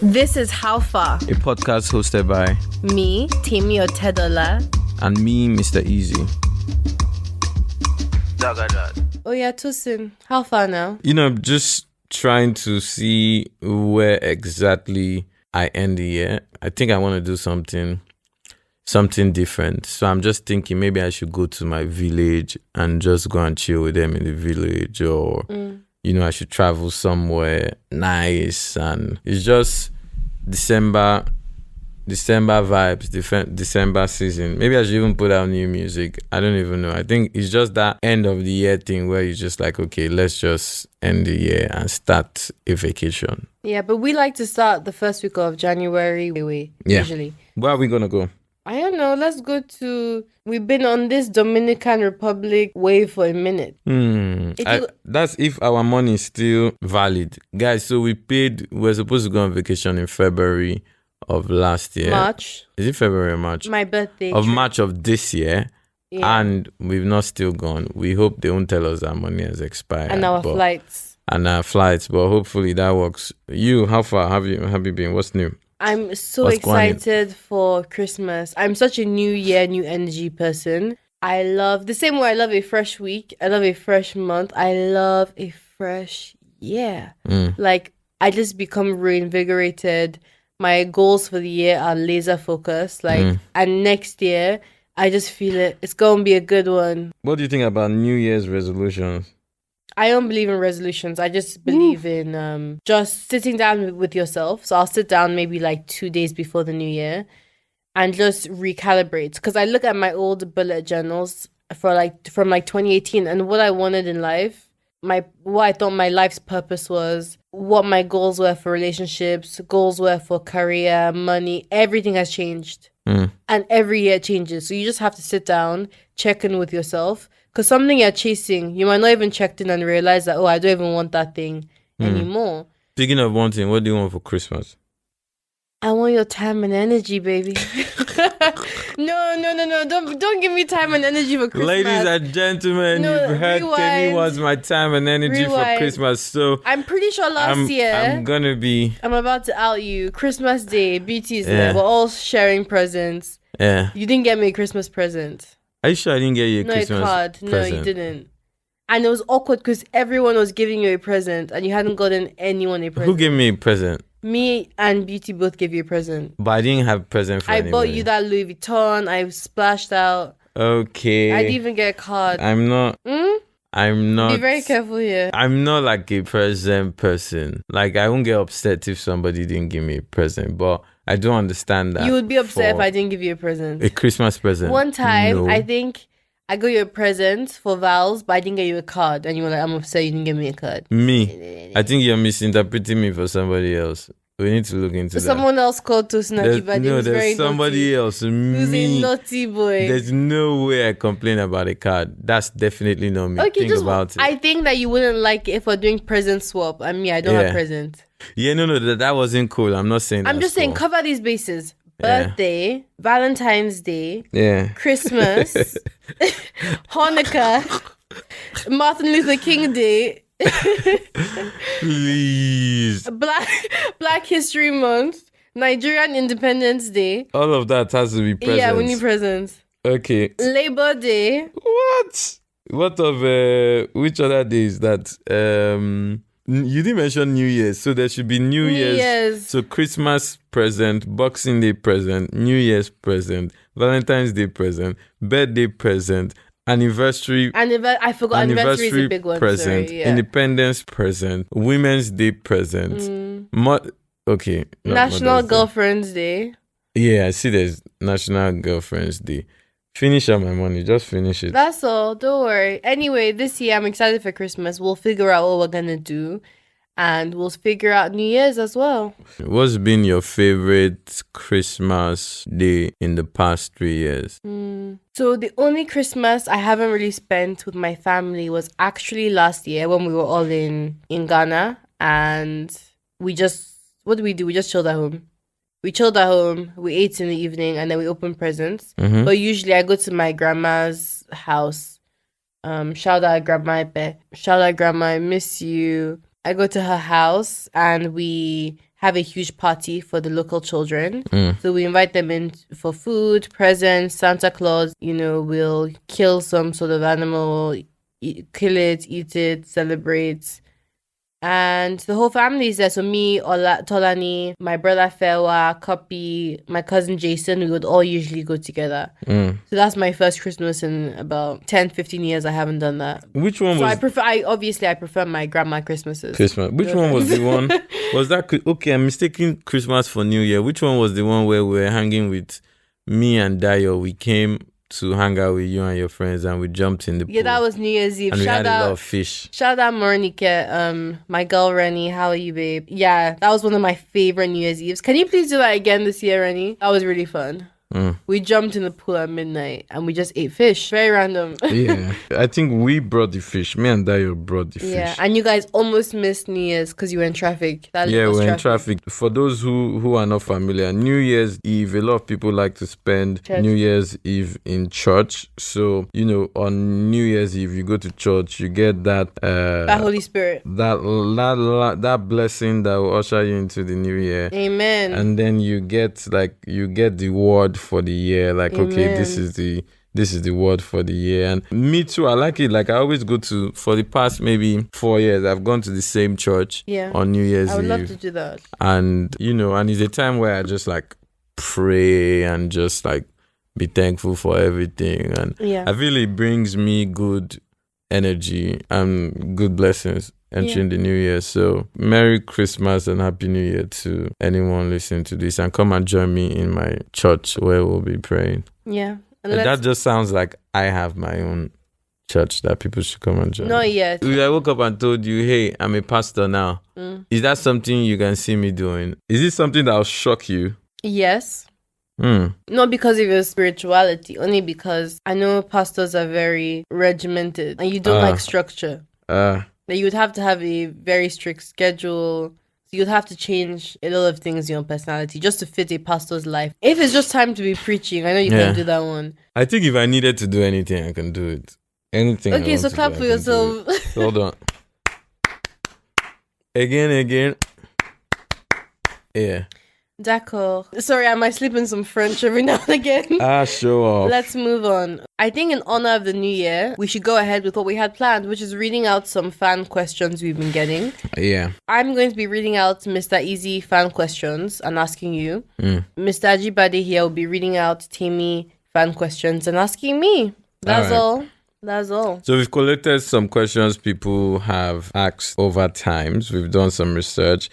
This is How Far, a podcast hosted by me, Temi Otedola, and me, Mr. Eazi. Oh yeah, Tosin, how far now? Just trying to see where exactly I end the year. I think I want to do something different. So I'm just thinking maybe I should go to my village and just go and chill with them in the village, or I should travel somewhere nice. And it's just December vibes, December season. Maybe I should even put out new music. I don't even know. I think it's just that end of the year thing where you're just like, okay, let's just end the year and start a vacation. Yeah, but we like to start the first week of January, usually. Where are we going to go? I don't know. Let's go to... We've been on this Dominican Republic wave for a minute. That's if our money is still valid. Guys, so we're supposed to go on vacation in February of last year. March. Is it February or March? My birthday. Of March of this year. Yeah. And we've not still gone. We hope they won't tell us our money has expired. And our flights. But hopefully that works. You, how far have you been? What's new? I'm so excited for Christmas. I'm such a new year, new energy person. I love the same way I love a fresh week. I love a fresh month. I love a fresh year. Like, I just become reinvigorated. My goals for the year are laser focused. And next year, I just feel it's going to be a good one. What do you think about New Year's resolutions? I don't believe in resolutions. I just believe in just sitting down with yourself. So I'll sit down maybe like 2 days before the new year and just recalibrate. Because I look at my old bullet journals from 2018 and what I wanted in life, what I thought my life's purpose was, what my goals were for relationships, goals were for career, money, everything has changed. And every year it changes. So you just have to sit down, check in with yourself. Because something you're chasing, you might not even check in and realize that, I don't even want that thing anymore. Speaking of wanting, what do you want for Christmas? I want your time and energy, baby. No. Don't give me time and energy for Christmas. Ladies and gentlemen, you've heard Temi wants my time and energy for Christmas. So I'm pretty sure last year I'm about to out you. Christmas Day, BT's there. We're all sharing presents. Yeah. You didn't get me a Christmas present. Are you sure I didn't get you a Christmas present? No, you didn't. And it was awkward because everyone was giving you a present and you hadn't gotten anyone a present. Who gave me a present? Me and Beauty both gave you a present. But I didn't have a present for anybody. I bought you that Louis Vuitton. I splashed out. Okay. I didn't even get a card. I'm not. Be very careful here. I'm not like a present person. Like, I won't get upset if somebody didn't give me a present. But I don't understand that. You would be upset if I didn't give you a present. A Christmas present. One time, I think I got you a present for vows, but I didn't get you a card. And you were like, I'm upset you didn't give me a card. Me? I think you're misinterpreting me for somebody else. We need to look into that. Someone else called Tosin Ajibade. No, there's somebody else. Who's a naughty boy. There's no way I complain about a card. That's definitely not me. Okay, think about it. I think that you wouldn't like it if we're doing present swap. I mean, I don't have present. Yeah, no, that wasn't cool. I'm not saying that. I'm just saying cover these bases. Birthday, Valentine's Day, Christmas, Hanukkah, Martin Luther King Day. Please. Black History Month, Nigerian Independence Day. All of that has to be presents. Yeah, we need presents. Okay. Labor Day. What of which other days that you didn't mention New Year's, so there should be New Year's. So Christmas present, Boxing Day present, New Year's present, Valentine's Day present, birthday present, anniversary. I forgot anniversary is a big one. Present, sorry, yeah. Independence present, Women's Day present. National Girlfriend's Day. Yeah, I see. There's National Girlfriend's Day. Finish up my money. Just finish it. That's all. Don't worry. Anyway, this year I'm excited for Christmas. We'll figure out what we're gonna do. And we'll figure out New Year's as well. What's been your favorite Christmas day in the past 3 years? So the only Christmas I haven't really spent with my family was actually last year when we were all in Ghana. And what did we do? We just chilled at home. We ate in the evening, and then we opened presents. But usually I go to my grandma's house. Shout out Grandma Epe. Shout out Grandma, I miss you. I go to her house and we have a huge party for the local children. So we invite them in for food, presents, Santa Claus, will kill some sort of animal, kill it, eat it, celebrate. And the whole family is there. So me, Tolani, my brother Fewa, Kopi, my cousin Jason, we would all usually go together. So that's my first Christmas in about 10, 15 years. I haven't done that. Which one was... I prefer my grandma Christmases. Which one was the one? Was that... Okay, I'm mistaking Christmas for New Year. Which one was the one where we were hanging with me and Dayo? We came to hang out with you and your friends, and we jumped in the pool. Yeah, that was New Year's Eve. And we had a lot of fish. Shout out Morinike, my girl Rennie. How are you, babe? Yeah, that was one of my favorite New Year's Eves. Can you please do that again this year, Rennie? That was really fun. We jumped in the pool at midnight and we just ate fish. Very random. Yeah, I think we brought the fish. Me and Dayo brought the fish. Yeah, and you guys almost missed New Year's because you were in traffic. We're in traffic. For those who are not familiar, New Year's Eve, a lot of people like to spend New Year's Eve in church. So, on New Year's Eve, you go to church, you get that Holy Spirit. That blessing that will usher you into the new year. Amen. And then you get the word for the year, like, Amen. Okay, this is the word for the year. And me too, I like it. Like, I always go to, for the past maybe 4 years, I've gone to the same church on New Year's Eve. I would love to do that. And and it's a time where I just like pray and just like be thankful for everything. And I feel it brings me good energy and good blessings entering the new year. So Merry Christmas and Happy New Year to anyone listening to this, and come and join me in my church where we'll be praying. Yeah. And that just sounds like I have my own church that people should come and join. Not yet. I woke up and told you, hey, I'm a pastor now. Is that something you can see me doing? Is it something that will shock you? Yes. Not because of your spirituality, only because I know pastors are very regimented and you don't like structure. That you would have to have a very strict schedule. So you'd have to change a lot of things in your personality just to fit a pastor's life. If it's just time to be preaching, I know you can't do that one. I think if I needed to do anything, I can do it. Anything. Okay, so clap for yourself. Hold on. Again. Yeah. D'accord. Sorry, I might slip in some French every now and again. Show off. Let's move on. I think in honor of the new year, we should go ahead with what we had planned, which is reading out some fan questions we've been getting. Yeah. I'm going to be reading out Mr. Eazi fan questions and asking you. Mr. Ajibade here will be reading out Temi fan questions and asking me. That's all. That's all. So we've collected some questions people have asked over times. We've done some research.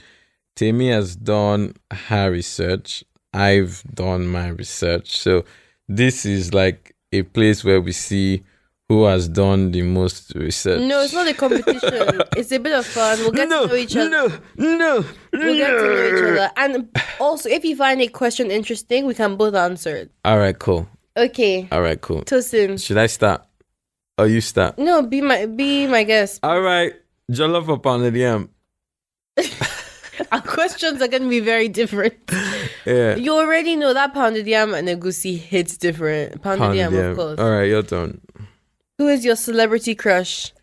Temi has done her research. I've done my research. So this is like a place where we see who has done the most research. No, it's not a competition. It's a bit of fun. We'll get to know each other. We'll get to know each other. And also, if you find a question interesting, we can both answer it. All right, cool. Okay. All right, cool. Tosin. Should I start? Or you start? No, be my guest. All right. Jollof or pounded yam? Our questions are going to be very different. Yeah. You already know that pounded yam and egusi hits different. Pounded yam, of course. All right, your turn. Who is your celebrity crush?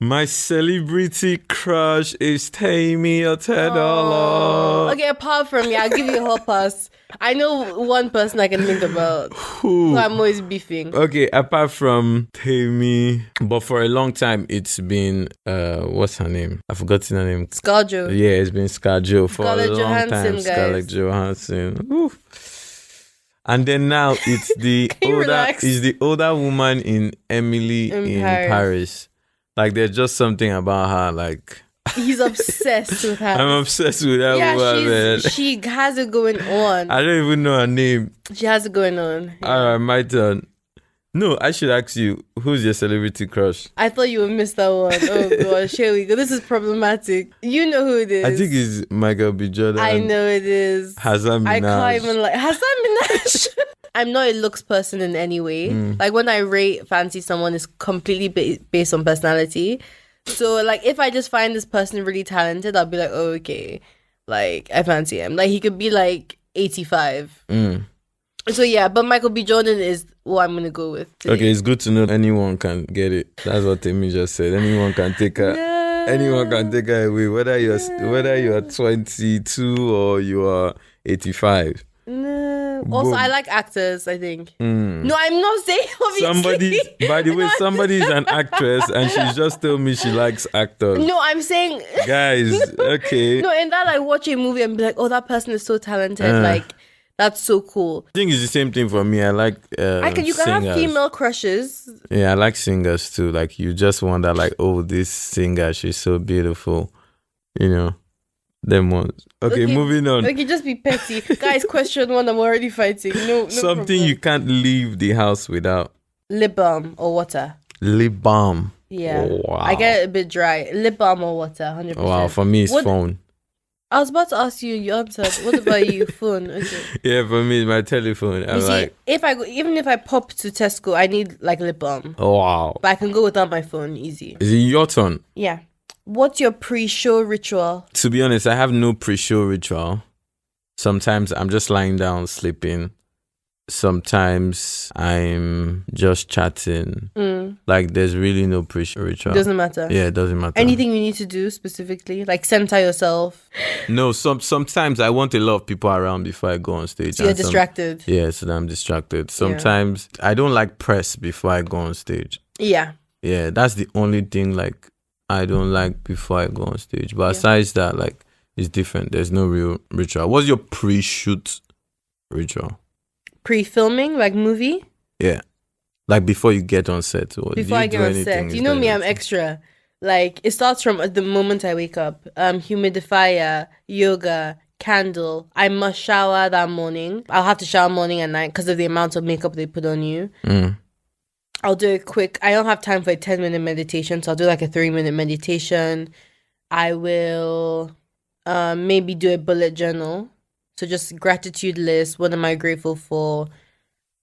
My celebrity crush is Temi Otedola. Okay, apart from me, I'll give you a whole pass. I know one person I can think about who I'm always beefing. Okay, apart from Temi, but for a long time it's been what's her name? I've forgotten her name. Scarjo. Yeah, it's been Scarjo for Scarlett a long Johansson, time. guys. Scarlett Johansson. Ooh. And then now it's the older woman in Emily in Paris. Like, there's just something about her, like... He's obsessed with her. I'm obsessed with her woman, man. She has it going on. I don't even know her name. She has it going on. Yeah. All right, my turn. No, I should ask you, who's your celebrity crush? I thought you would miss that one. Oh, gosh, here we go. This is problematic. You know who it is. I think it's Michael B. Jordan. I know it is. Hassan Minaj. I can't even like... Hassan Minaj! I'm not a looks person in any way. Like, when I rate fancy someone, it's completely based on personality. So, like, if I just find this person really talented, I'll be like, oh, okay. Like, I fancy him. Like, he could be, like, 85. So, yeah. But Michael B. Jordan is what I'm going to go with today. Okay, it's good to know anyone can get it. That's what Temi just said. Anyone can take her. No. Anyone can take her away, whether you're 22 or you are 85. No. Also, Boom. I like actors, I think. No, I'm not saying obviously. By the way, somebody is an actress and she's just told me she likes actors. No, I'm saying Guys, okay. no, in that I watch a movie and be like, oh, that person is so talented. Like, that's so cool. I think it's the same thing for me. I like You can have female crushes. Yeah, I like singers too. Like, you just wonder, like, oh, this singer, she's so beautiful. You know, them ones. Okay, moving on. Okay, just be petty. Guys, question 1, I'm already fighting. No Something problem. you can't leave the house without. Lip balm or water. Lip balm. Yeah. Wow. I get a bit dry. Lip balm or water, 100%. Wow, for me, it's phone. I was about to ask you, you answered. What about you? Phone. Okay. Yeah, for me, it's my telephone. I'm like, even if I pop to Tesco, I need like lip balm. oh, wow. But I can go without my phone easy. Is it your turn? Yeah. What's your pre-show ritual? To be honest, I have no pre-show ritual. Sometimes I'm just lying down sleeping. Sometimes I'm just chatting. Like, there's really no pre-show ritual. Doesn't matter. Yeah, it doesn't matter. Anything you need to do specifically? Like center yourself? No, sometimes I want a lot of people around before I go on stage. So you're distracted? Yeah, so I'm distracted. Sometimes I don't like press before I go on stage. Yeah. Yeah, that's the only thing, like, I don't like before I go on stage. But aside that, like, it's different. There's no real ritual. What's your pre-shoot ritual? Pre-filming, like movie? Yeah. Like, before you get on set. Or before I get on set. You know me, I'm extra. Like, it starts from the moment I wake up. Humidifier, yoga, candle. I must shower that morning. I'll have to shower morning and night because of the amount of makeup they put on you. I'll do it quick. I don't have time for a 10-minute meditation, so I'll do like a 3-minute meditation. I will maybe do a bullet journal. So just gratitude list. What am I grateful for?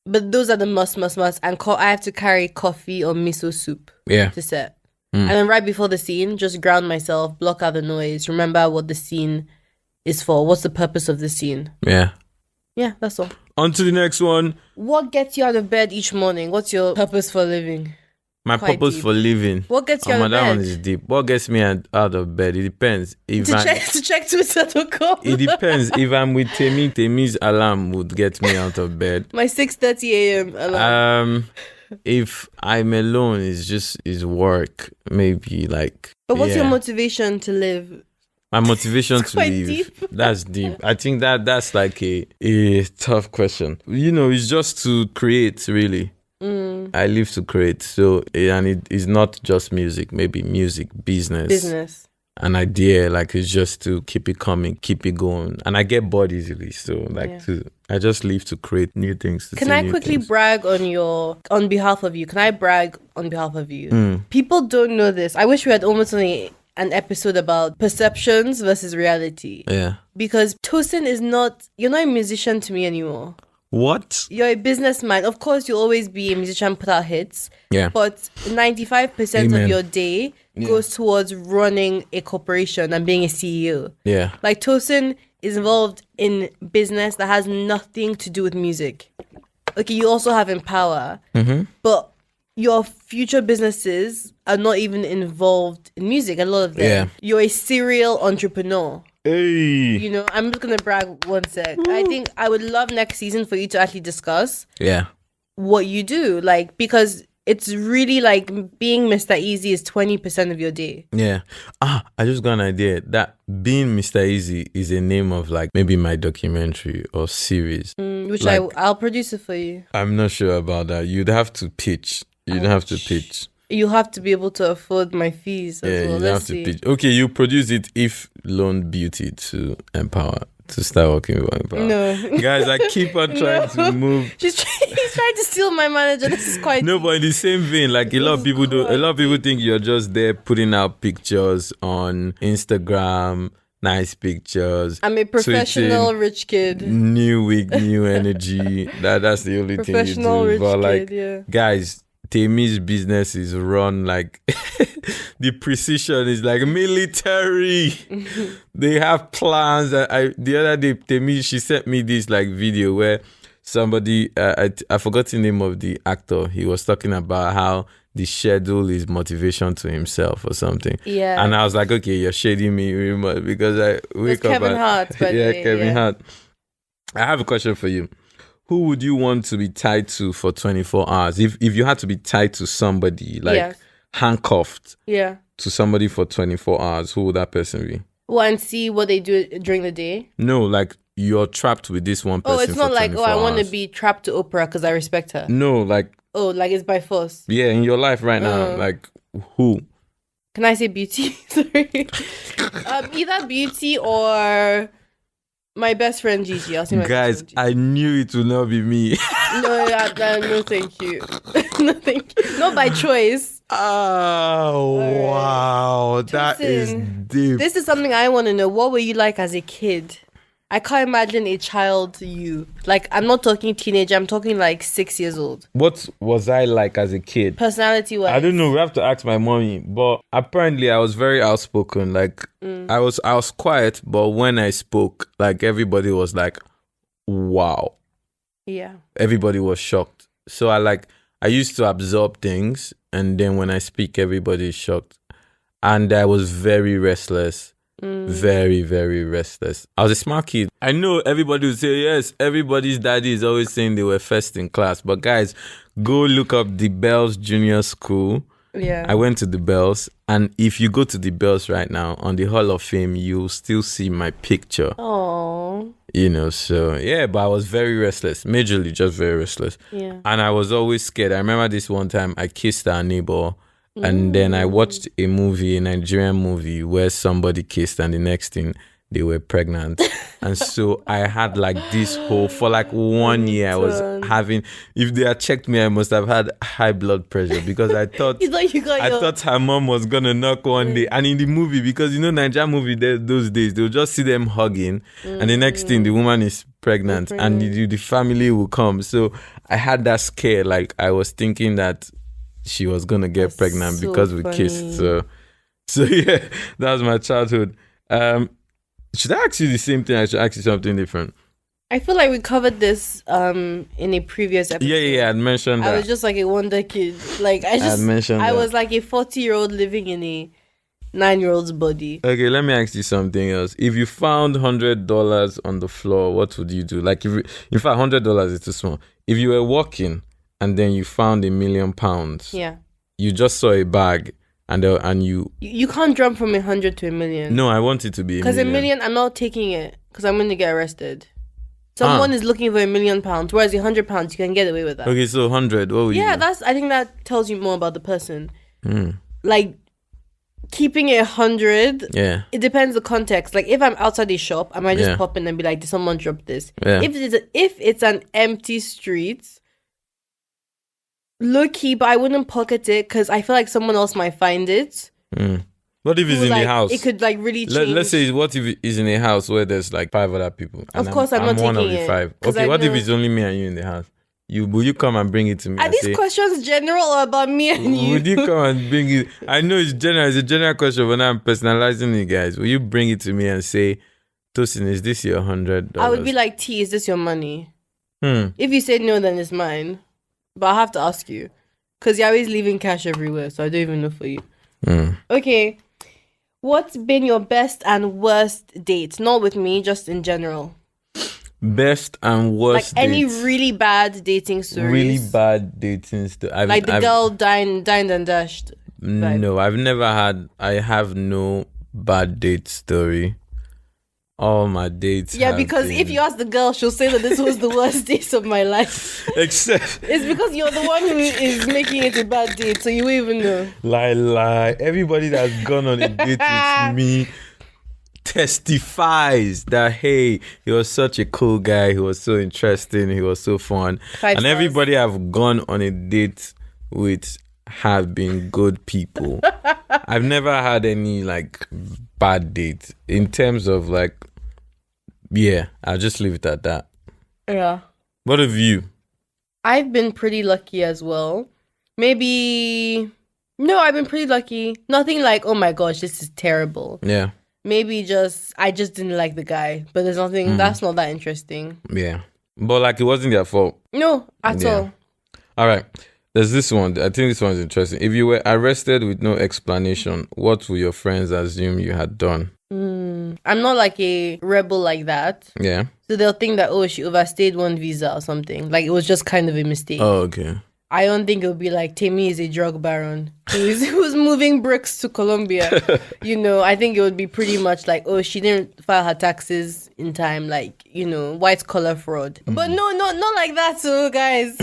But those are the must. And I have to carry coffee or miso soup to set. And then right before the scene, just ground myself, block out the noise, remember what the scene is for. What's the purpose of the scene? Yeah, that's all. On to the next one. What gets you out of bed each morning? What's your purpose for living? My purpose deep. For living. What gets you out of bed? That one is deep. What gets me out of bed? It depends. To check Twitter.com. It depends. If I'm with Temi's alarm would get me out of bed. My 6:30 a.m. alarm. If I'm alone, it's work. Maybe like. But what's your motivation to live? My motivation to live. Deep. That's deep. I think that's like a tough question. You know, it's just to create, really. I live to create. So, and it is not just music. Maybe music, business. An idea, like, it's just to keep it coming, keep it going. And I get bored easily. So, like, I just live to create new things. Can I quickly brag on behalf of you? Can I brag on behalf of you? People don't know this. I wish we had almost an episode about perceptions versus reality. Yeah. Because Tosin you're not a musician to me anymore. What? You're a businessman. Of course, you'll always be a musician, put out hits. Yeah. But 95% of your day goes towards running a corporation and being a CEO. Yeah. Like, Tosin is involved in business that has nothing to do with music. Okay, you also have Empower. But your future businesses are not even involved in music, a lot of them. Yeah. You're a serial entrepreneur. Hey. You know, I'm just going to brag one sec. I think I would love next season for you to actually discuss what you do. Like, because it's really like being Mr. Eazi is 20% of your day. Yeah. I just got an idea that being Mr. Eazi is a name of, like, maybe my documentary or series. Which like, I'll produce it for you. I'm not sure about that. You'd have to pitch. You'll have to be able to afford my fees as well. You have to pitch. Okay, you produce it if loan Beauty to Empower, to start working with Empower. No. Guys, I keep on trying to move. He's trying to steal my manager. This is quite No, but in the same vein, like, a lot of people think you're just there putting out pictures on Instagram, nice pictures. I'm a professional rich kid. New week, new energy. That's the only thing you do. Professional rich but, like, kid, yeah. Guys, Temi's business is run like the precision is like military. They have plans. The other day, Temi, she sent me this like video where somebody, I forgot the name of the actor. He was talking about how the schedule is motivation to himself or something. Yeah. And I was like, okay, you're shading me really much because I wake up. Kevin Hart, by the way, Kevin Hart. I have a question for you. Who would you want to be tied to for 24 hours? If you had to be tied to somebody, like handcuffed to somebody for 24 hours, who would that person be? Well, and see what they do during the day? No, like you're trapped with this one person. Oh, it's not like, I want to hours. be trapped to Oprah because I respect her. No, like... Oh, like it's by force. Yeah, in your life right now, like who? Can I say Beauty? Sorry. Either Beauty or my best friend Gigi. I'll say my Guys, best friend Gigi. I knew it would not be me. No, thank you. No, thank you. Not by choice. Oh, wow. That is deep. This is something I want to know. What were you like as a kid? I can't imagine a child you. Like, I'm not talking teenager. I'm talking like 6 years old. What was I like as a kid? Personality-wise. I don't know. We have to ask my mommy. But apparently, I was very outspoken. Like, I was quiet. But when I spoke, like, everybody was like, wow. Yeah. Everybody was shocked. So I used to absorb things. And then when I speak, everybody is shocked. And I was very restless. Very, very restless. I was a smart kid. I know everybody would say, yes, everybody's daddy is always saying they were first in class. But guys, go look up the Bells Junior School. Yeah. I went to the Bells. And if you go to the Bells right now, on the Hall of Fame, you'll still see my picture. Oh. You know, so yeah, but I was very restless. Majorly just very restless. Yeah. And I was always scared. I remember this one time I kissed our neighbor. And then I watched a Nigerian movie where somebody kissed and the next thing they were pregnant. And so I had like this whole, for like 1 year I was having, if they had checked me, I must have had high blood pressure because I thought, I thought her mom was going to knock one day. And in the movie, because you know, Nigerian movie those days, they'll just see them hugging and the next thing the woman is pregnant and the family will come. So I had that scare. Like I was thinking that she was gonna get pregnant because we kissed. So yeah, that was my childhood. Should I ask you the same thing? I should ask you something different. I feel like we covered this in a previous episode. Yeah, I'd mentioned that. I was just like a wonder kid. Like I was like a 40-year-old living in a 9-year-old's body. Okay, let me ask you something else. If you found $100 on the floor, what would you do? Like in fact, $100 is too small. If you were walking and then you found £1 million. Yeah. You just saw a bag and you... You can't jump from 100 to 1 million. No, I want it to be 1 million. Because 1 million, I'm not taking it because I'm going to get arrested. Someone is looking for £1 million, whereas £100, you can get away with that. Okay, so 100, what would you do? I think that tells you more about the person. Like, keeping it 100, it depends the context. Like, if I'm outside the shop, I might just pop in and be like, did someone drop this? Yeah. If it's an empty street... Low key, but I wouldn't pocket it because I feel like someone else might find it. What if it's in the house? It could like really change. Let's say, what if it's in a house where there's like 5 other people? Of course, I'm not one taking of the it. 5. Okay, what if it's only me and you in the house? Will you come and bring it to me? Are these questions general or about me and you? Would you come and bring it? I know it's general. It's a general question, but now I'm personalizing it, guys. Will you bring it to me and say, Tosin, is this your $100? I would be like, T, is this your money? If you say no, then it's mine. But I have to ask you. Because you're always leaving cash everywhere, so I don't even know for you. Okay. What's been your best and worst date? Not with me, just in general. Best and worst like any really bad dating stories. Really bad dating stories. Like the girl dined and dashed. No, I have no bad date story. All my dates. Yeah, because if you ask the girl, she'll say that this was the worst date of my life. Except it's because you're the one who is making it a bad date, so you won't even know. Lie. Everybody that's gone on a date with me testifies that, hey, he was such a cool guy, he was so interesting, he was so fun. 5 stars. Everybody I've gone on a date with have been good people. I've never had any like bad date in terms of like, I'll just leave it at that. Yeah. What have you? I've been pretty lucky as well. I've been pretty lucky. Nothing like, oh my gosh, this is terrible. Yeah. Maybe I just didn't like the guy, but there's nothing, that's not that interesting. Yeah. But like it wasn't their fault. No, at all. All right. There's this one. I think this one's interesting. If you were arrested with no explanation, what would your friends assume you had done? I'm not like a rebel like that. Yeah. So they'll think that, oh, she overstayed one visa or something. Like, it was just kind of a mistake. Oh, okay. I don't think it would be like, Temi is a drug baron who's moving bricks to Colombia. I think it would be pretty much like, oh, she didn't file her taxes in time. Like, white collar fraud. But no, not like that, so guys.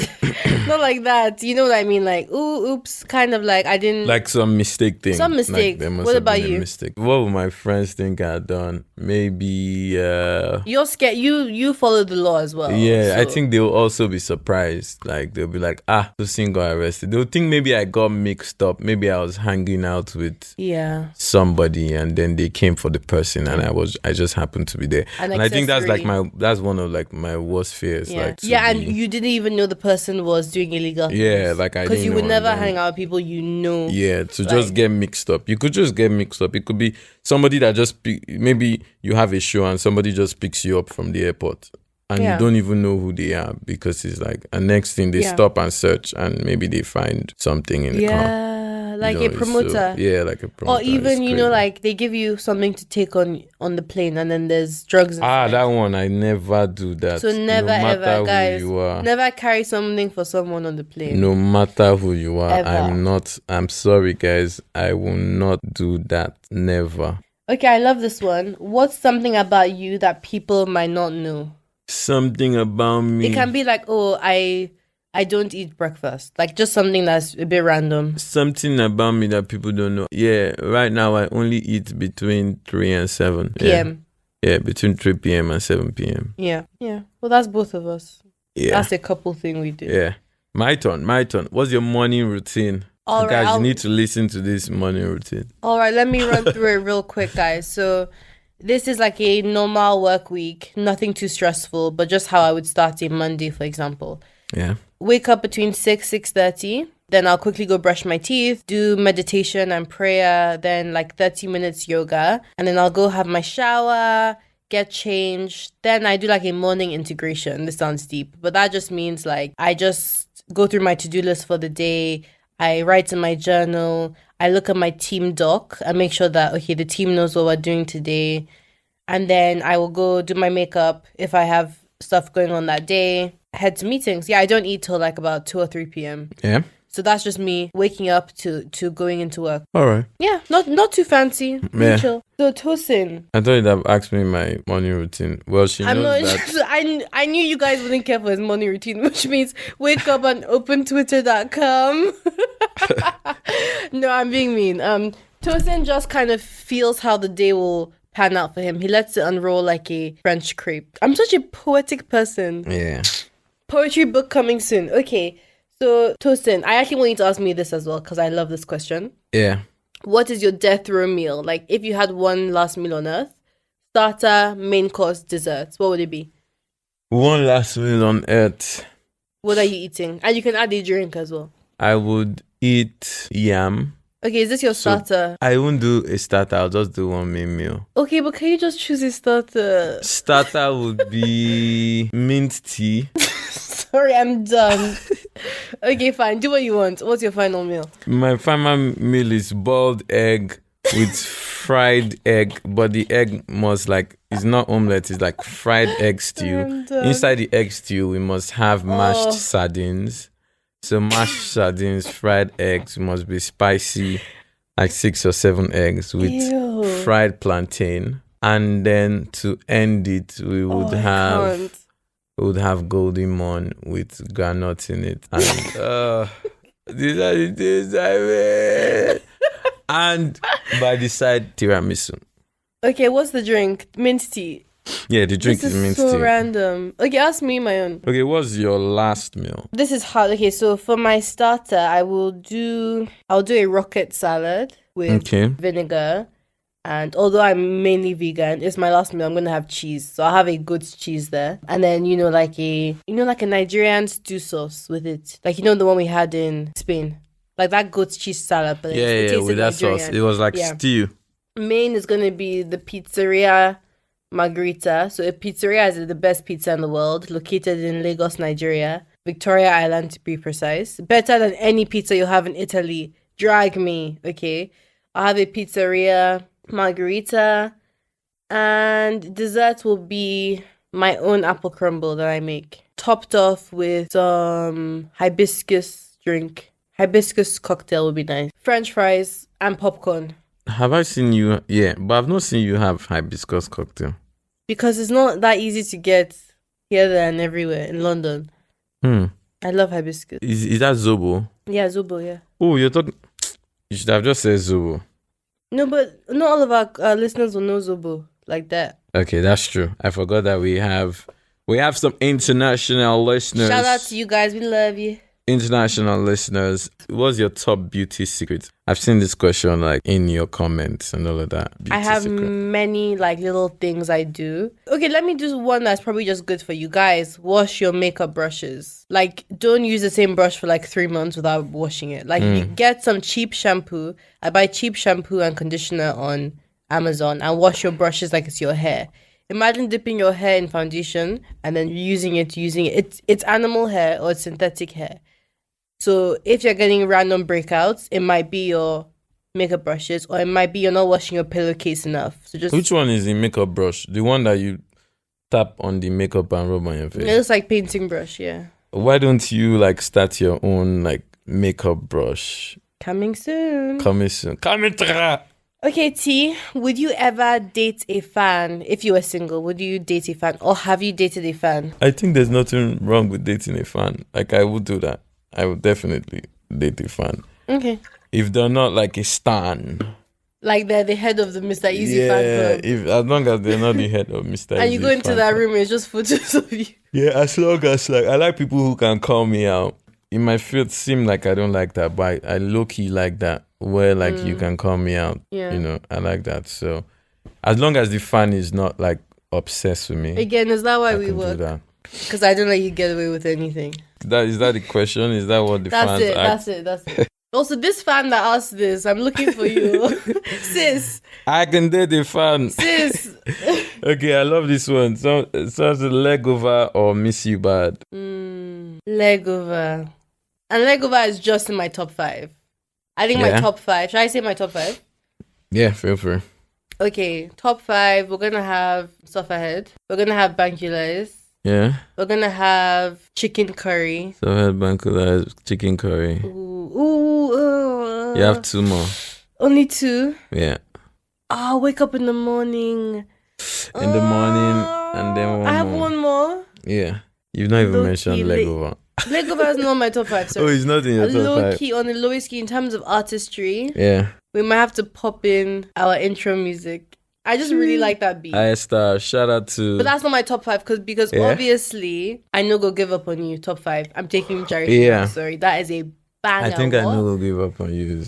Not like that. You know what I mean? Like, oops, kind of like I didn't... Like some mistake thing. Some mistake. Like What about you? Mistake. What would my friends think I had done? Maybe... You're scared. You follow the law as well. Yeah, so. I think they'll also be surprised. Like, they'll be like, Tosin got arrested. They'll think maybe I got mixed up. Maybe I was hanging out with somebody and then they came for the person and I just happened to be there. And I think that's like that's one of like my worst fears. Yeah, like and you didn't even know the person was doing illegal things. Yeah, like I didn't know. Because you would never hang out with people Yeah, to just get mixed up. You could just get mixed up. It could be somebody that maybe you have a show and somebody just picks you up from the airport. And you don't even know who they are because it's like a next thing they stop and search and maybe they find something in the car. Yeah, like a promoter. Like a promoter. Or even, like they give you something to take on the plane and then there's drugs inside. That one, I never do that. So never no matter ever, guys, who you are, never carry something for someone on the plane. No matter who you are, Ever. I'm sorry guys, I will not do that. Never. Okay, I love this one. What's something about you that people might not know? Something about me. It can be like, oh, I don't eat breakfast. Like just something that's a bit random. Something about me that people don't know. Yeah, right now I only eat between 3 and 7 p.m. Yeah, between 3 p.m. and 7 p.m. Yeah. Well, that's both of us. Yeah. That's a couple thing we do. Yeah. My turn. What's your morning routine? All right, guys, you need to listen to this morning routine. All right, let me run through it real quick, guys. So this is like a normal work week, nothing too stressful, but just how I would start a Monday, for example. Yeah. Wake up between 6:30. Then I'll quickly go brush my teeth, do meditation and prayer, then like 30 minutes yoga. And then I'll go have my shower, get changed. Then I do like a morning integration. This sounds deep, but that just means like I just go through my to-do list for the day. I write in my journal. I look at my team doc and make sure that, okay, the team knows what we're doing today. And then I will go do my makeup if I have stuff going on that day. Head to meetings. Yeah, I don't eat till like about 2 or 3 p.m. Yeah. So that's just me waking up to going into work. All right. Yeah, not too fancy. Yeah. Chill. So Tosin. I thought you'd have asked me my morning routine. Well, she knows that. I knew you guys wouldn't care for his morning routine, which means wake up and open twitter.com. No, I'm being mean. Tosin just kind of feels how the day will pan out for him. He lets it unroll like a French crepe. I'm such a poetic person. Yeah. Poetry book coming soon. Okay. So, Tosin, I actually want you to ask me this as well because I love this question. Yeah. What is your death row meal? Like, if you had one last meal on earth, starter, main course, desserts, what would it be? One last meal on earth. What are you eating? And you can add a drink as well. I would eat yam. Okay, is this your starter? I won't do a starter. I'll just do one main meal. Okay, but can you just choose a starter? Starter would be mint tea. Sorry, I'm done. Okay, fine. Do what you want. What's your final meal? My final meal is boiled egg with fried egg, but the egg must it's not omelette, it's like fried egg stew. Inside the egg stew, we must have mashed sardines. So mashed sardines, fried eggs must be spicy, like 6 or 7 eggs with fried plantain. And then to end it, we would have golden morn with granuts in it. And these are the things I made. And by the side, tiramisu. Okay, what's the drink? Mint tea. Yeah, the drink is mint tea. This is so random. Okay, ask me my own. Okay, what's your last meal? This is hard. Okay, so for my starter, I'll do a rocket salad with vinegar. And although I'm mainly vegan, it's my last meal. I'm gonna have cheese, so I'll have a good cheese there, and then like a Nigerian stew sauce with it, like the one we had in Spain, like that goat cheese salad. But it with that Nigerian sauce, it was like stew. Main is gonna be the pizzeria Margarita. So a pizzeria is the best pizza in the world, located in Lagos, Nigeria. Victoria Island to be precise. Better than any pizza you have in Italy. Drag me, okay? I'll have a pizzeria, margarita, and dessert will be my own apple crumble that I make. Topped off with some hibiscus drink. Hibiscus cocktail would be nice. French fries and popcorn. Have I seen you? Yeah, but I've not seen you have hibiscus cocktail. Because it's not that easy to get here, there, and everywhere in London. I love hibiscus. Is that Zobo? Yeah, Zobo, yeah. Oh, you're talking... You should have just said Zobo. No, but not all of our listeners will know Zobo like that. Okay, that's true. I forgot that we have some international listeners. Shout out to you guys. We love you. International listeners, what's your top beauty secret? I've seen this question like in your comments and all of that. I have many like little things I do. Okay, let me do one that's probably just good for you guys. Wash your makeup brushes. Like, don't use the same brush for like 3 months without washing it. Like, you get some cheap shampoo. I buy cheap shampoo and conditioner on Amazon and wash your brushes like it's your hair. Imagine dipping your hair in foundation and then using it. It's animal hair or it's synthetic hair. So if you're getting random breakouts, it might be your makeup brushes, or it might be you're not washing your pillowcase enough. So just which one is the makeup brush? The one that you tap on the makeup and rub on your face? It looks like painting brush, yeah. Why don't you like start your own like makeup brush? Coming soon. Coming through. Okay, T, would you ever date a fan if you were single? Would you date a fan, or have you dated a fan? I think there's nothing wrong with dating a fan. Like, I would do that. I would definitely date a fan. Okay. If they're not like a stan. Like they're the head of the Mr. Eazi fan club. As long as they're not the head of Mr. Eazi. And you go into that room, it's just photos of you. Yeah, as long as like I like people who can call me out. It might seem like I don't like that, but I low-key like that. Where like you can call me out. Yeah. You know, I like that. So as long as the fan is not like obsessed with me. Again, is that why we work? Because I don't let you get away with anything. Is that the question? Is that what the fans ask? That's it. Also, this fan that asked this, I'm looking for you. Sis. I can date a fan. Sis. Okay, I love this one. So leg over or miss you bad? Leg over. And leg over is just in my top 5. I think my top 5. Should I say my top 5? Yeah, feel free. Okay, top 5. We're going to have stuff ahead. We're going to have bankulas. Yeah. We're going to have chicken curry. So ahead, bankulas, chicken curry. Ooh. You have 2 more. Only 2? Yeah. Oh, wake up in the morning. In the morning, and then one more. I have one more. Yeah. You've not even mentioned leg over. Leg over is not my top 5, sorry. Oh, it's not in your top 5. Low-key, on the lowest key in terms of artistry. Yeah. We might have to pop in our intro music. I just really like that beat. Shout out to... But that's not my top 5 because obviously, I know Go Give Up On You, top 5. I'm taking Jerry. Yeah. Sorry, that is a banger. I think I know Go Give Up On You.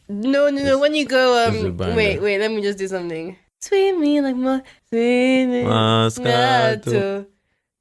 No. When you go, wait, let me just do something. Sweet me like Moscato.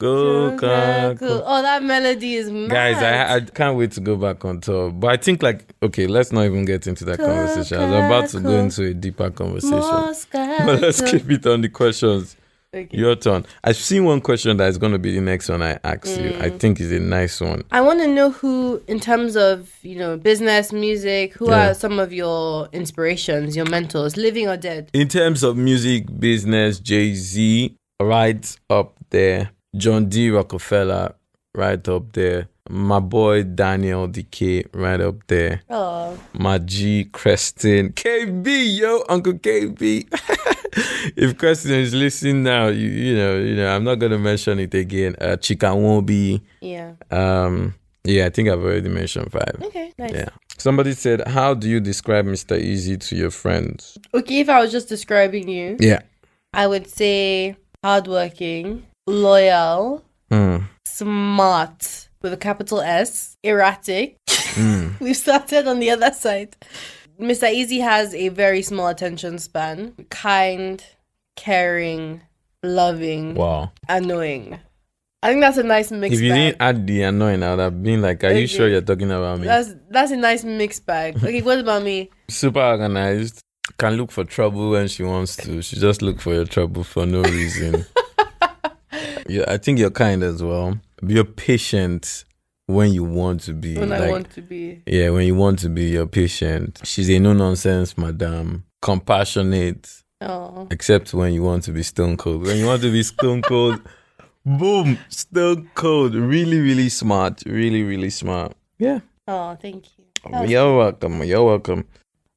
Coca-Cola. Oh, that melody is mad. Guys, I can't wait to go back on tour. But I think okay, let's not even get into that conversation. I was about to go into a deeper conversation. But let's keep it on the questions. Okay. Your turn. I've seen one question that is going to be the next one I ask you. I think is a nice one. I want to know who, in terms of, business, music, who are some of your inspirations, your mentors, living or dead? In terms of music, business, Jay-Z, right up there. John D. Rockefeller, right up there. My boy Daniel DK, right up there. Oh. My G. Creston. KB, yo, Uncle KB. If Creston is listening now, you know, I'm not going to mention it again. Chika Won't. Yeah. Yeah, I think I've already mentioned 5. Okay, nice. Yeah. Somebody said, how do you describe Mr. Eazi to your friends? Okay, if I was just describing you. Yeah. I would say hardworking. Loyal, smart with a capital S, erratic. We've started on the other side. Mr. Eazi has a very small attention span. Kind, caring, loving, annoying. I think that's a nice mix. If you didn't add the annoying, I would have been like, are you sure you're talking about me? That's a nice mixed bag. Okay, what about me? Super organized. Can look for trouble when she wants to. She just look for your trouble for no reason. Yeah, I think you're kind as well. You're patient. when you want to be. When I want to be. Yeah, when you want to be, you're patient. She's a no-nonsense madam. Compassionate. Oh. Except when you want to be stone cold. When you want to be stone cold, boom, stone cold. Really, really smart. Really, really smart. Yeah. Oh, thank you. You're welcome. You're welcome.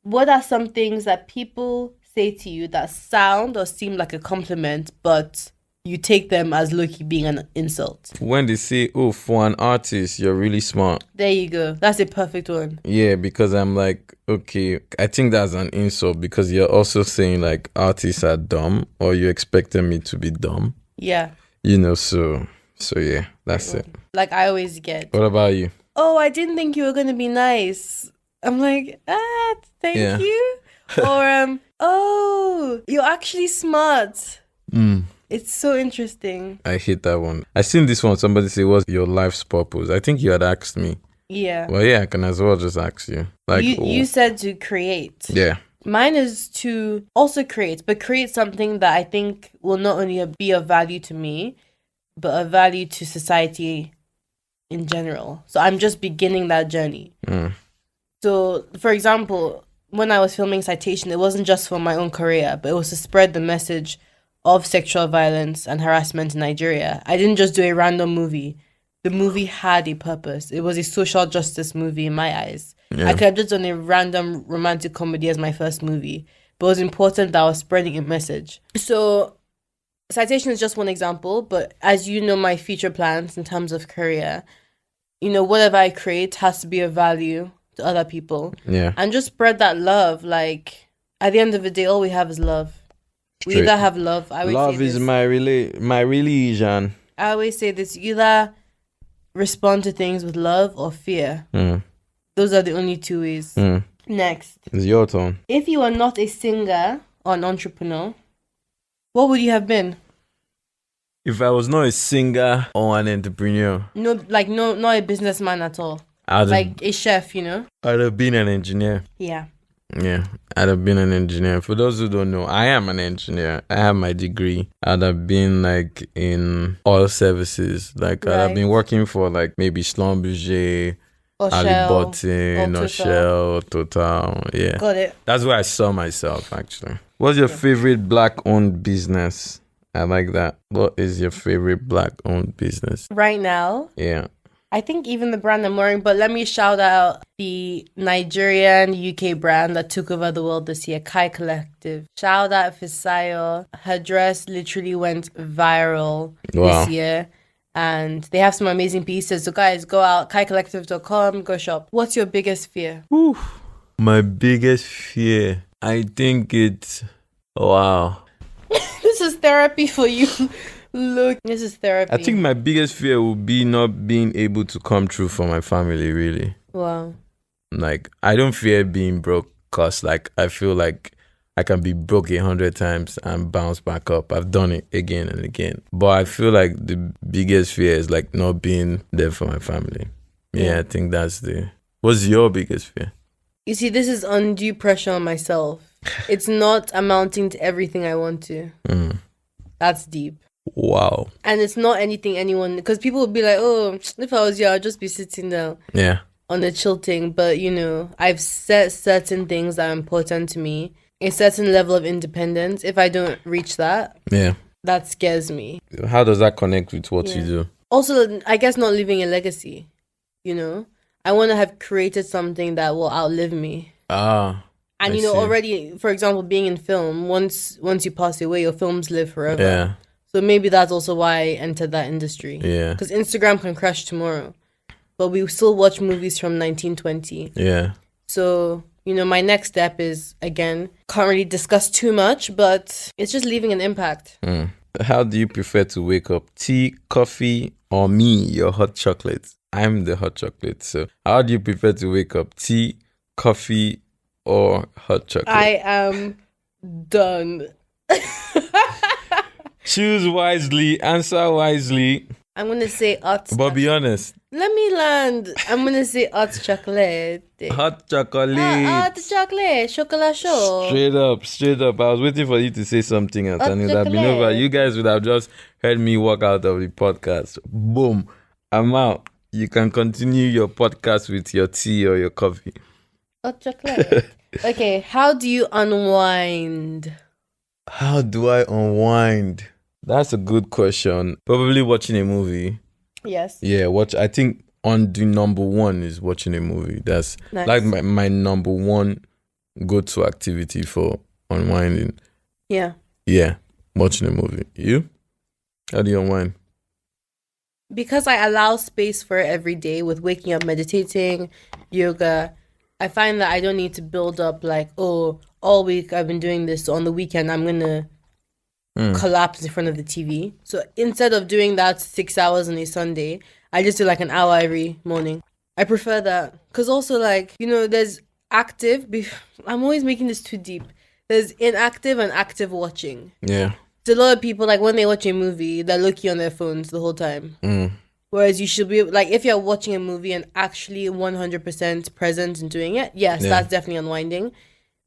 What are some things that people say to you that sound or seem like a compliment, but you take them as low-key being an insult? When they say, oh, for an artist, you're really smart. There you go. That's a perfect one. Yeah, because I'm like, okay, I think that's an insult because you're also saying like artists are dumb or you expected me to be dumb. Yeah. You know, so yeah, that's it. Like I always get. What about you? Oh, I didn't think you were going to be nice. I'm like, thank you. Or, oh, you're actually smart. It's so interesting. I hate that one. I seen this one. Somebody say, what's your life's purpose? I think you had asked me. Yeah. Well, yeah, I can as well just ask you. Like you said to create. Yeah. Mine is to also create, but create something that I think will not only be of value to me, but of value to society in general. So I'm just beginning that journey. So, for example, when I was filming Citation, it wasn't just for my own career, but it was to spread the message of sexual violence and harassment in Nigeria. I didn't just do a random movie. The movie had a purpose. It was a social justice movie in my eyes. Yeah. I could have just done a random romantic comedy as my first movie, but it was important that I was spreading a message. So Citation is just one example, but as you know, my future plans in terms of career, you know, whatever I create has to be of value to other people. Yeah. And just spread that love. Like, at the end of the day, all we have is love. We either have love. Love is my religion. I always say this. You either respond to things with love or fear. Those are the only two ways. Next. It's your turn. If you were not a singer or an entrepreneur, what would you have been? If I was not a singer or an entrepreneur. No, not a businessman at all. Like a chef, you know? I'd have been an engineer. Yeah. Yeah, I'd have been an engineer. For those who don't know, I am an engineer. I have my degree. I'd have been like in oil services. Like I'd have been working for like maybe Schlumberger, Alibotin, or Shell, Total. Yeah. Got it. That's where I saw myself actually. What's your favorite black-owned business? I like that. What is your favorite black-owned business? Right now? Yeah. I think even the brand I'm wearing, but let me shout out the Nigerian UK brand that took over the world this year, Kai Collective. Shout out Fisayo. Her dress literally went viral this year. And they have some amazing pieces. So guys, go out, kaicollective.com, go shop. What's your biggest fear? My biggest fear, I think it's... Wow. This is therapy for you. Look, this is therapy. I think my biggest fear would be not being able to come true for my family, really. Wow. Like, I don't fear being broke because, like, I feel like I can be broke 100 times and bounce back up. I've done it again and again. But I feel like the biggest fear is, like, not being there for my family. Yeah, I think that's the... What's your biggest fear? You see, this is undue pressure on myself. It's not amounting to everything I want to. That's deep. Wow. And it's not anything anyone, because people would be like, oh, if I was you, I'd just be sitting down on a chill thing. But, you know, I've set certain things that are important to me, a certain level of independence. If I don't reach that, that scares me. How does that connect with what you do? Also, I guess not leaving a legacy, you know? I want to have created something that will outlive me. And, you know, already, for example, being in film, once you pass away, your films live forever. Yeah. So maybe that's also why I entered that industry. Yeah. Because Instagram can crash tomorrow. But we still watch movies from 1920. Yeah. So, you know, my next step is, again, can't really discuss too much, but it's just leaving an impact. How do you prefer to wake up? Tea, coffee, or me, your hot chocolate? I'm the hot chocolate. So how do you prefer to wake up? Tea, coffee, or hot chocolate? I am done. Choose wisely, answer wisely. I'm going to say hot. But be honest. Let me land. I'm going to say hot chocolate. Hot chocolate. Hot chocolate. Chocolat chaud. Straight up. I was waiting for you to say something else. And it would have been over. You guys would have just heard me walk out of the podcast. Boom. I'm out. you can continue your podcast with your tea or your coffee. Hot chocolate. Okay, how do you unwind? How do I unwind? That's a good question. Probably watching a movie. Yes. Yeah, I think on the number one is watching a movie. That's Nice. like my number one go-to activity for unwinding. Yeah. Yeah, watching a movie. You? How do you unwind? Because I allow space for it every day with waking up, meditating, yoga, I find that I don't need to build up like, oh, all week I've been doing this, so on the weekend I'm going to collapse in front of the TV. So instead of doing that 6 hours on a Sunday, I just do like an hour every morning. I prefer that. Because also like, there's active, I'm always making this too deep. There's inactive and active watching. Yeah. So a lot of people, like when they watch a movie, they're looking on their phones the whole time. Whereas you should be, like, if you're watching a movie and actually 100% present and doing it, yes, that's definitely unwinding.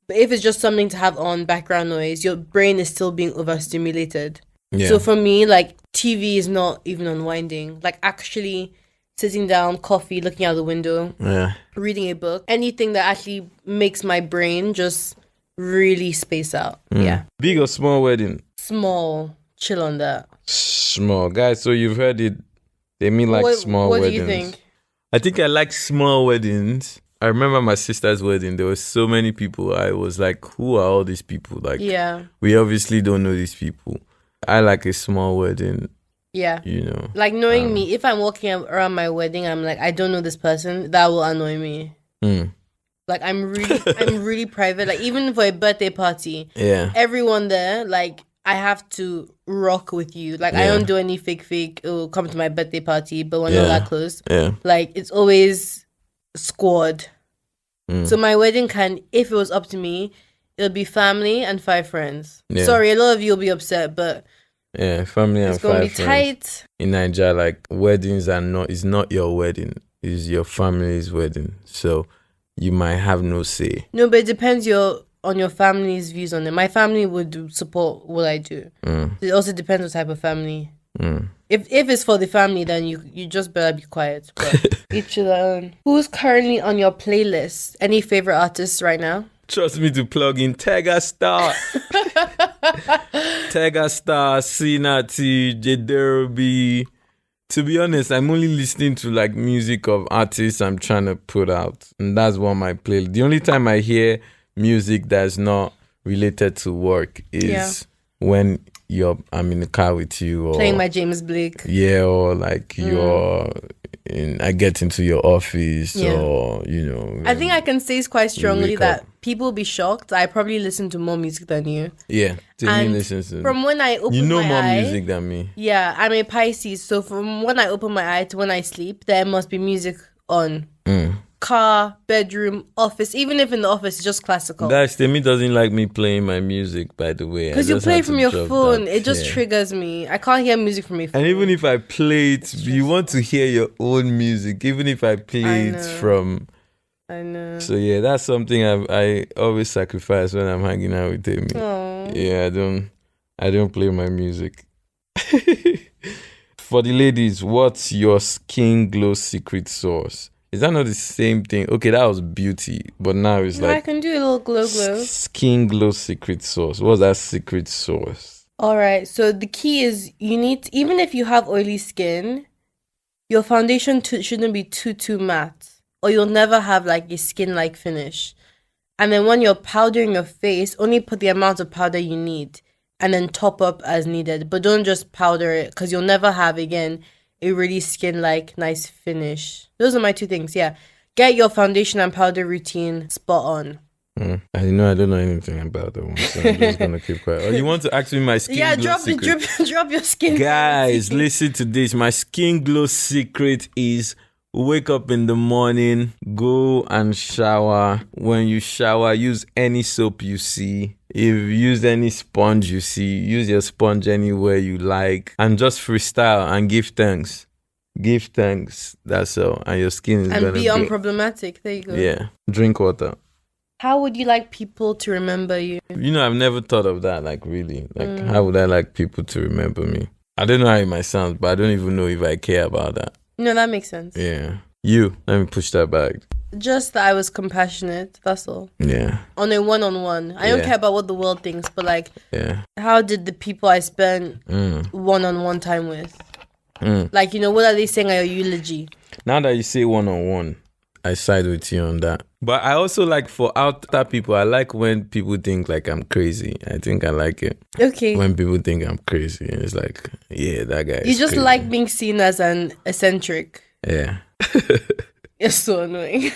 But if it's just something to have on background noise, your brain is still being overstimulated. Yeah. So for me, like, TV is not even unwinding. Like, actually sitting down, coffee, looking out the window, reading a book, anything that actually makes my brain just really space out. Yeah. Big or small wedding? Small. Chill on that. Small. Guys, so you've heard it. They mean like small weddings. What do you think? I think I like small weddings. I remember my sister's wedding. There were so many people. I was like, who are all these people? Like, we obviously don't know these people. I like a small wedding. Yeah. Like knowing me, if I'm walking around my wedding, I'm like, I don't know this person. That will annoy me. Like I'm really private. Like even for a birthday party, everyone there, like I have to rock with you. Like I don't do any fake. Oh, come to my birthday party, but we're not that close. Yeah. Like it's always squad. So my wedding if it was up to me, it would be family and 5 friends. Yeah. Sorry, a lot of you will be upset, but family and 5 friends. It's gonna be tight. In Nigeria, like weddings it's not your wedding. It's your family's wedding. So you might have no say. No, but it depends on your family's views on it. My family would support what I do. It also depends what type of family. If it's for the family, then you just better be quiet. But each to their own. Who's currently on your playlist? Any favorite artists right now? Trust me to plug in Tega Star. Tega Star, Sinati, J Derby. To be honest, I'm only listening to like music of artists I'm trying to put out. And that's one of my playlist. The only time I hear music that's not related to work is when I'm in the car with you, or playing my James Blake. Yeah, or like I get into your office, or I think I can say quite strongly that people will be shocked. I probably listen to more music than you. Yeah, Temi listens to. From when I open my more eye, music than me. Yeah, I'm a Pisces, so from when I open my eye to when I sleep, there must be music on. Car, bedroom, office. Even if in the office, it's just classical. Guys, Temi doesn't like me playing my music, by the way. Because you play from your phone. It just triggers me. I can't hear music from my phone. And even if I play it, you want to hear your own music. Even if I play it from... I know. So yeah, that's something I always sacrifice when I'm hanging out with Temi. Yeah, I don't play my music. For the ladies, what's your skin glow secret sauce? Is that not the same thing? Okay, that was beauty, but now it's like... I can do a little glow. Skin glow secret sauce. What's that secret sauce? All right, so the key is you need... Even if you have oily skin, your foundation shouldn't be too matte, or you'll never have like a skin-like finish. And then when you're powdering your face, only put the amount of powder you need, and then top up as needed. But don't just powder it, because you'll never have, again, a really skin-like nice finish. Those are my 2 things. Yeah, get your foundation and powder routine spot on. I don't know anything about that one, so I'm just gonna keep quiet. Oh, you want to ask me my skin glow secret? Drop your skin. Guys, listen to this. My skin glow secret is wake up in the morning, go and shower. When you shower, use any soap you see. If you use any sponge you see, use your sponge anywhere you like, and just freestyle and give thanks. Give thanks. That's all. And your skin is gonna be unproblematic. There you go. Yeah. Drink water. How would you like people to remember you? I've never thought of that. Like really, how would I like people to remember me? I don't know how it might sound, but I don't even know if I care about that. No, that makes sense. Yeah. You. Let me push that back. Just that I was compassionate. That's all. Yeah. On a one-on-one. I don't care about what the world thinks, but like, how did the people I spent one-on-one time with? Like, what are they saying at your eulogy? Now that you say one-on-one, I side with you on that. But I also like for outer people, I like when people think like I'm crazy. I think I like it. Okay. When people think I'm crazy. It's like, yeah, that guy is You just crazy. like being seen as an eccentric. Yeah. You're so annoying.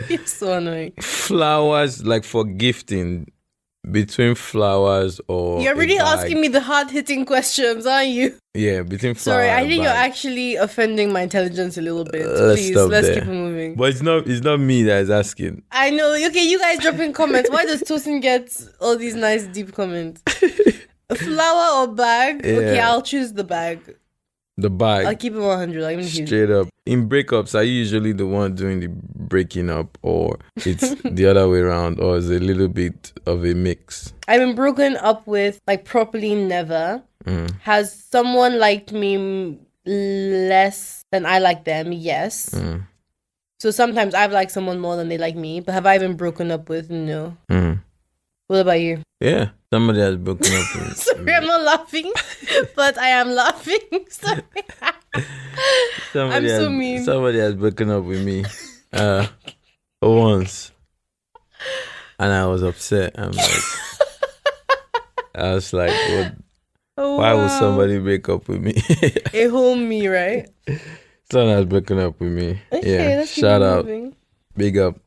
You're so annoying. Flowers, like for gifting, between flowers or... You're really asking me the hard-hitting questions, aren't you? Yeah, between flowers. Sorry, I think you're actually offending my intelligence a little bit. Please, let's keep it moving. But it's not me that is asking. I know. Okay, you guys drop in comments. Why does Tosin get all these nice deep comments? A flower or bag? Yeah. Okay, I'll choose the bag. The bag. I'll keep it 100. Like, straight up. In breakups, are you usually the one doing the breaking up, or it's the other way around, or is it a little bit of a mix? I've been broken up with, like, properly never. Has someone liked me less than I like them? Yes. So sometimes I've liked someone more than they like me, but have I been broken up with? No. What about you? Yeah, somebody has broken up with Sorry, I'm not laughing, but I am laughing. Sorry. I'm so mean. Somebody has broken up with me once. And I was upset. I was like, what? Oh, why would somebody break up with me? A whole me, right? Someone has broken up with me. Okay, let's shout out. Moving. Big up.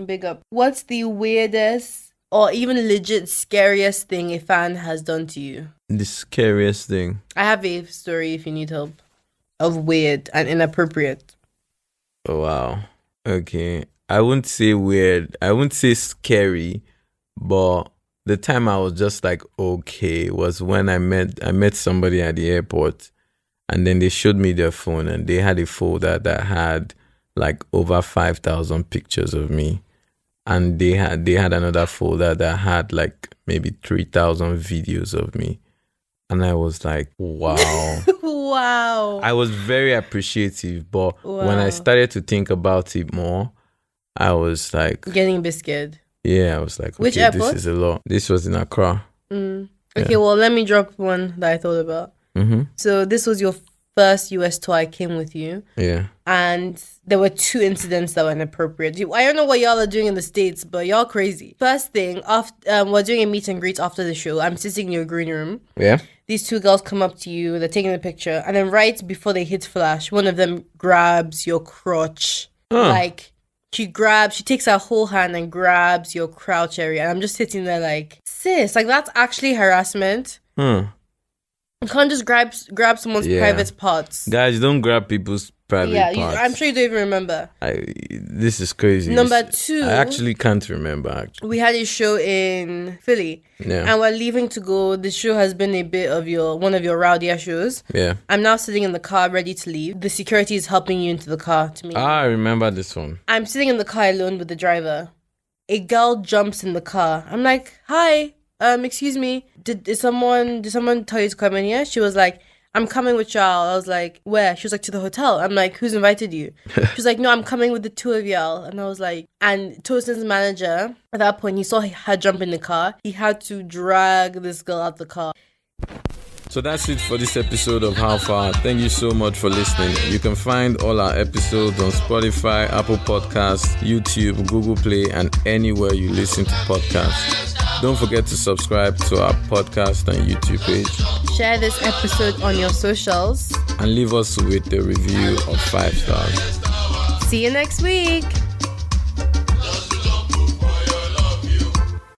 Big up. What's the weirdest or even legit scariest thing a fan has done to you? The scariest thing. I have a story if you need help. Of weird and inappropriate. Oh, wow. Okay. I wouldn't say weird. I wouldn't say scary, but the time I was just like, okay, was when I met somebody at the airport, and then they showed me their phone, and they had a folder that had like over 5,000 pictures of me. And they had another folder that had like maybe 3,000 videos of me. And I was like, wow. Wow. I was very appreciative, but when I started to think about it more, I was like... Getting a bit scared. Yeah, I was like, okay, which airport? This is a lot. This was in Accra. Okay, well, let me drop one that I thought about. So this was your first US tour. I came with you. Yeah. And there were 2 incidents that were inappropriate. I don't know what y'all are doing in the States, but y'all crazy. First thing, after we're doing a meet and greet after the show. I'm sitting in your green room. Yeah. These 2 girls come up to you. They're taking a picture. And then right before they hit flash, one of them grabs your crotch. Like, she takes her whole hand and grabs your crotch area. And I'm just sitting there like, sis, like that's actually harassment. You can't just grab someone's private parts. Guys, don't grab people's private parts. I'm sure you don't even remember. This is crazy. Number 2. I actually can't remember. Actually. We had a show in Philly. Yeah. And we're leaving to go. The show has been a bit of one of your rowdier shows. Yeah. I'm now sitting in the car ready to leave. The security is helping you into the car to me. I remember this one. I'm sitting in the car alone with the driver. A girl jumps in the car. I'm like, hi. Excuse me, did someone tell you to come in here? She was like, I'm coming with y'all. I was like, where? She was like, to the hotel. I'm like, who's invited you? She was like, no, I'm coming with the 2 of y'all. And I was like, and Tosin's manager, at that point, he saw her jump in the car. He had to drag this girl out the car. So that's it for this episode of How Far. Thank you so much for listening. You can find all our episodes on Spotify, Apple Podcasts, YouTube, Google Play, and anywhere you listen to podcasts. Don't forget to subscribe to our podcast and YouTube page. Share this episode on your socials. And leave us with a review of 5 stars. See you next week.